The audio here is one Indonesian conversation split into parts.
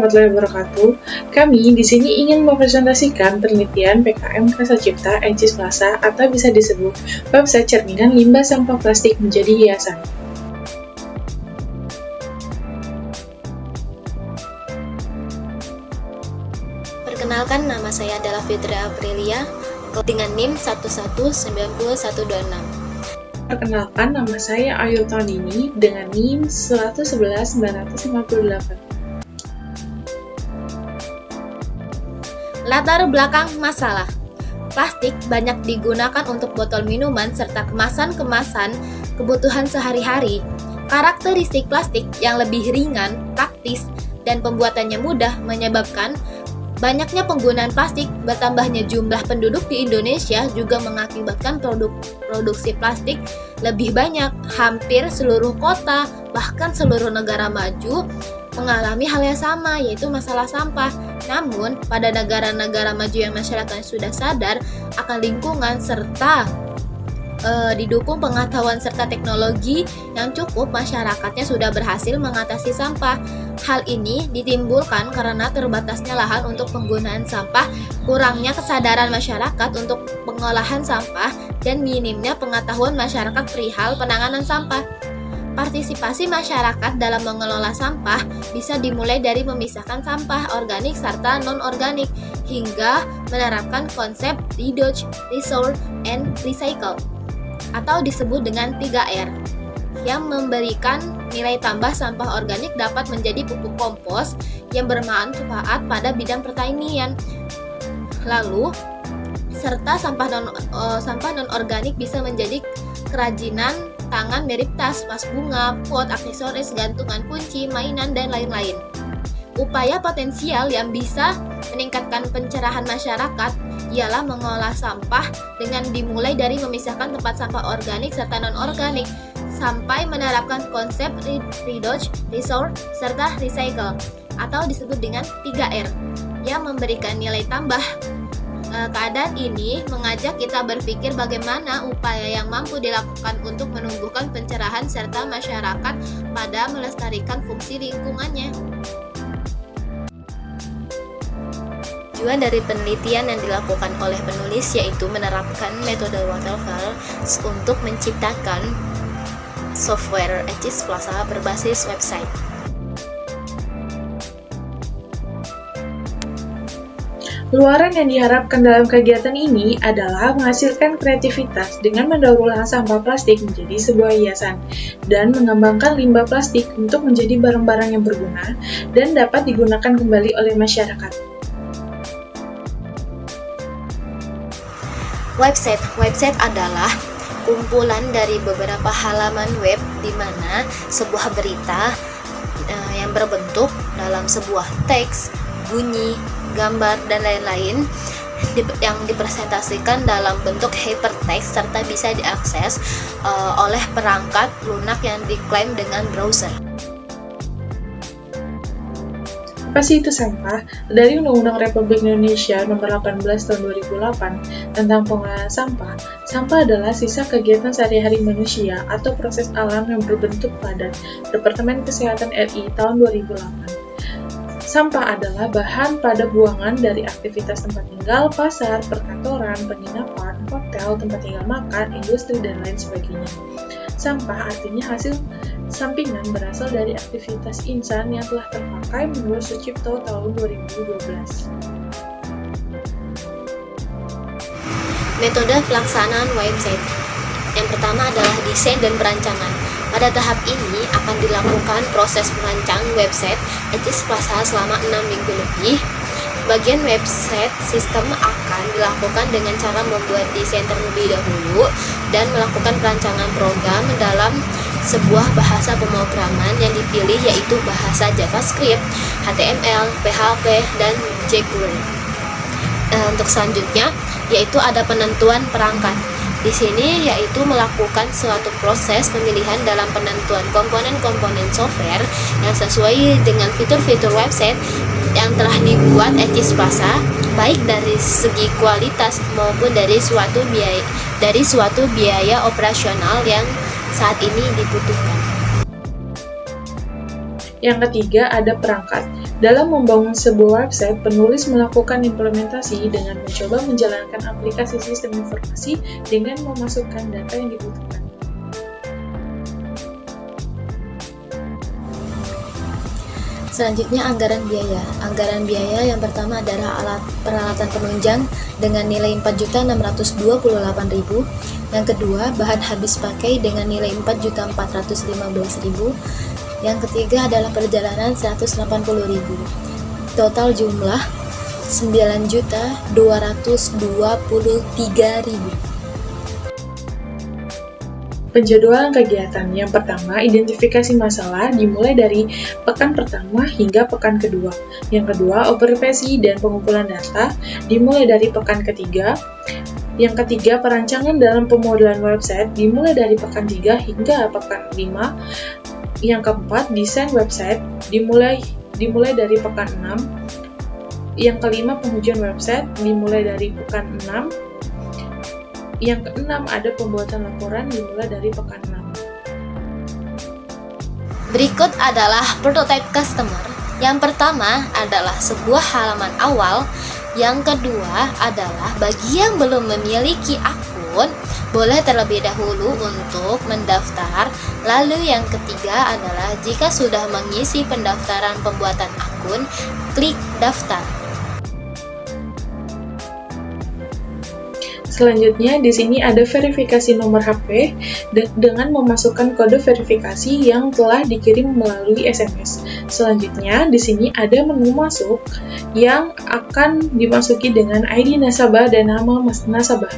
warahmatullahi wabarakatuh. Kami di sini ingin mempresentasikan penelitian PKM Karsa Cipta Ecis Plasa atau bisa disebut website cerminan limbah sampah plastik menjadi hiasan. Perkenalkan, nama saya adalah Fitri Aprilia dengan NIM 119126. Perkenalkan, nama saya Ayu Tondini dengan NIM 111958. Latar belakang masalah. Plastik banyak digunakan untuk botol minuman serta kemasan-kemasan kebutuhan sehari-hari. Karakteristik plastik yang lebih ringan, praktis, dan pembuatannya mudah menyebabkan banyaknya penggunaan plastik. Bertambahnya jumlah penduduk di Indonesia juga mengakibatkan produksi plastik lebih banyak. Hampir seluruh kota, bahkan seluruh negara maju mengalami hal yang sama, yaitu masalah sampah. Namun, pada negara-negara maju yang masyarakatnya sudah sadar akan lingkungan serta didukung pengetahuan serta teknologi yang cukup, masyarakatnya sudah berhasil mengatasi sampah. Hal ini ditimbulkan karena terbatasnya lahan untuk penggunaan sampah, kurangnya kesadaran masyarakat untuk pengolahan sampah, dan minimnya pengetahuan masyarakat perihal penanganan sampah. Partisipasi masyarakat dalam mengelola sampah bisa dimulai dari memisahkan sampah organik serta non-organik hingga menerapkan konsep reduce, resource, and recycle atau disebut dengan 3R yang memberikan nilai tambah. Sampah organik dapat menjadi pupuk kompos yang bermanfaat pada bidang pertanian. Lalu, serta sampah non-organik bisa menjadi kerajinan tangan mirip tas, vas bunga, pot, aksesoris, gantungan kunci, mainan, dan lain-lain. Upaya potensial yang bisa meningkatkan pencerahan masyarakat ialah mengolah sampah dengan dimulai dari memisahkan tempat sampah organik serta non-organik sampai menerapkan konsep reduce, resource, serta recycle atau disebut dengan 3R yang memberikan nilai tambah. Keadaan ini mengajak kita berpikir bagaimana upaya yang mampu dilakukan untuk menumbuhkan pencerahan serta masyarakat pada melestarikan fungsi lingkungannya. Tujuan dari penelitian yang dilakukan oleh penulis yaitu menerapkan metode waterfall untuk menciptakan software Ecis Plasa berbasis website. Luaran yang diharapkan dalam kegiatan ini adalah menghasilkan kreativitas dengan mendaur ulang sampah plastik menjadi sebuah hiasan dan mengembangkan limbah plastik untuk menjadi barang-barang yang berguna dan dapat digunakan kembali oleh masyarakat. Website adalah kumpulan dari beberapa halaman web di mana sebuah berita yang berbentuk dalam sebuah teks, bunyi, gambar, dan lain-lain yang dipresentasikan dalam bentuk hypertext serta bisa diakses oleh perangkat lunak yang diklaim dengan browser. Apa sih itu sampah? Dari Undang-Undang Republik Indonesia Nomor 18 Tahun 2008 tentang pengolahan sampah, sampah adalah sisa kegiatan sehari-hari manusia atau proses alam yang berbentuk padat. Departemen Kesehatan RI tahun 2008. Sampah adalah bahan pada buangan dari aktivitas tempat tinggal, pasar, perkantoran, penginapan, hotel, tempat tinggal makan, industri, dan lain sebagainya. Sampah artinya hasil sampingan berasal dari aktivitas insan yang telah terpakai menurut Sucipto tahun 2012. Metode pelaksanaan website. Yang pertama adalah desain dan perancangan. Pada tahap ini akan dilakukan proses merancang website Ecis Plasa selama 6 minggu lebih. Bagian website sistem akan dilakukan dengan cara membuat desain terlebih dahulu dan melakukan perancangan program dalam sebuah bahasa pemrograman yang dipilih yaitu bahasa JavaScript, HTML, PHP, dan jQuery. Untuk selanjutnya yaitu ada penentuan perangkat. Di sini yaitu melakukan suatu proses pemilihan dalam penentuan komponen-komponen software yang sesuai dengan fitur-fitur website yang telah dibuat Ecis Plasa, baik dari segi kualitas maupun dari suatu biaya operasional yang saat ini dibutuhkan. Yang ketiga ada perangkat. Dalam membangun sebuah website, penulis melakukan implementasi dengan mencoba menjalankan aplikasi sistem informasi dengan memasukkan data yang dibutuhkan. Selanjutnya, anggaran biaya. Anggaran biaya yang pertama adalah peralatan penunjang dengan nilai 4.628.000. Yang kedua, bahan habis pakai dengan nilai 4.415.000. Yang ketiga adalah perjalanan 180.000. Total jumlah 9.223.000. Penjadwalan kegiatan. Yang pertama, identifikasi masalah dimulai dari pekan pertama hingga pekan kedua. Yang kedua, observasi dan pengumpulan data dimulai dari pekan ketiga. Yang ketiga, perancangan dalam pemodelan website dimulai dari pekan 3 hingga pekan 5. Yang keempat, desain website dimulai dari pekan 6. Yang kelima, pengujian website dimulai dari pekan 6. Yang keenam, ada pembuatan laporan dimulai dari pekan 6. Berikut adalah prototype customer. Yang pertama adalah sebuah halaman awal. Yang kedua adalah bagi yang belum memiliki akun, boleh terlebih dahulu untuk mendaftar. Lalu yang ketiga adalah jika sudah mengisi pendaftaran pembuatan akun, klik daftar. Selanjutnya, di sini ada verifikasi nomor HP dengan memasukkan kode verifikasi yang telah dikirim melalui SMS. Selanjutnya, di sini ada menu masuk yang akan dimasuki dengan ID nasabah dan nama nasabah.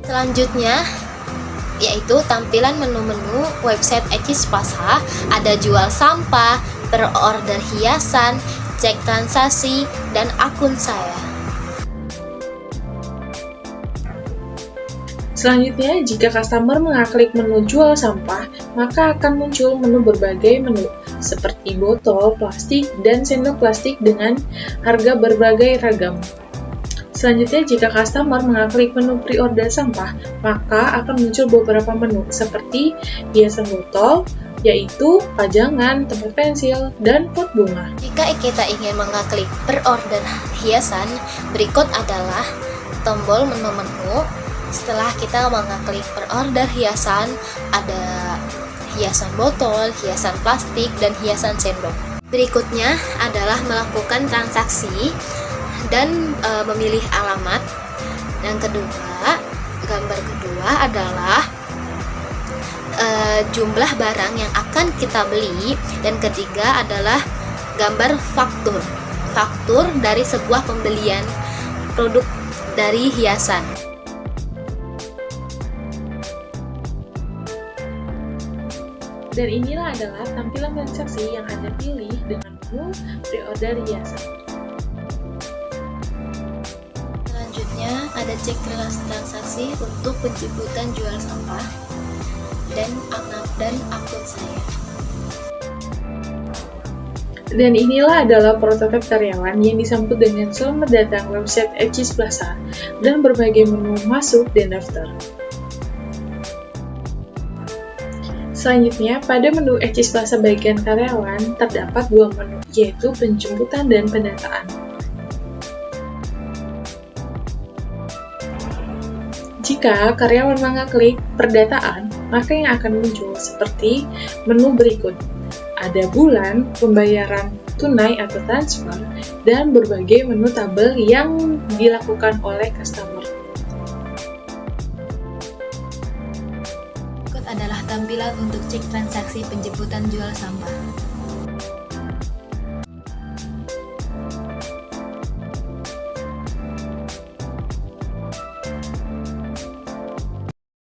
Selanjutnya, yaitu tampilan menu-menu website Ecispasa. Ada jual sampah, per-order hiasan, cek transaksi, dan akun saya. Selanjutnya, jika customer mengklik menu jual sampah, maka akan muncul menu berbagai menu, seperti botol, plastik, dan sendok plastik dengan harga berbagai ragam. Selanjutnya, jika customer mengklik menu pre-order sampah, maka akan muncul beberapa menu, seperti hiasan botol, yaitu pajangan, tempat pensil, dan pot bunga. Jika kita ingin mengklik per-order hiasan, berikut adalah tombol menu-menu. Setelah kita mengklik per-order hiasan, ada hiasan botol, hiasan plastik, dan hiasan sendok. Berikutnya adalah melakukan transaksi dan memilih alamat. Yang kedua, gambar kedua adalah jumlah barang yang akan kita beli. Dan ketiga adalah gambar faktur dari sebuah pembelian produk dari hiasan. Dan inilah adalah tampilan transaksi yang Anda pilih dengan menu pre-order hiasan. Selanjutnya ada cek transaksi untuk penjemputan jual sampah dan akun saya. Dan inilah adalah prototipe karyawan yang disambut dengan selamat datang website Ecispasa dan berbagai menu masuk dan daftar. Selanjutnya, pada menu Ecispasa bagian karyawan, terdapat dua menu, yaitu penjemputan dan pendataan. Jika karyawan mengklik perdataan, maka yang akan muncul seperti menu berikut. Ada bulan, pembayaran tunai atau transfer, dan berbagai menu tabel yang dilakukan oleh customer. Adalah tampilan untuk cek transaksi penjemputan jual sampah.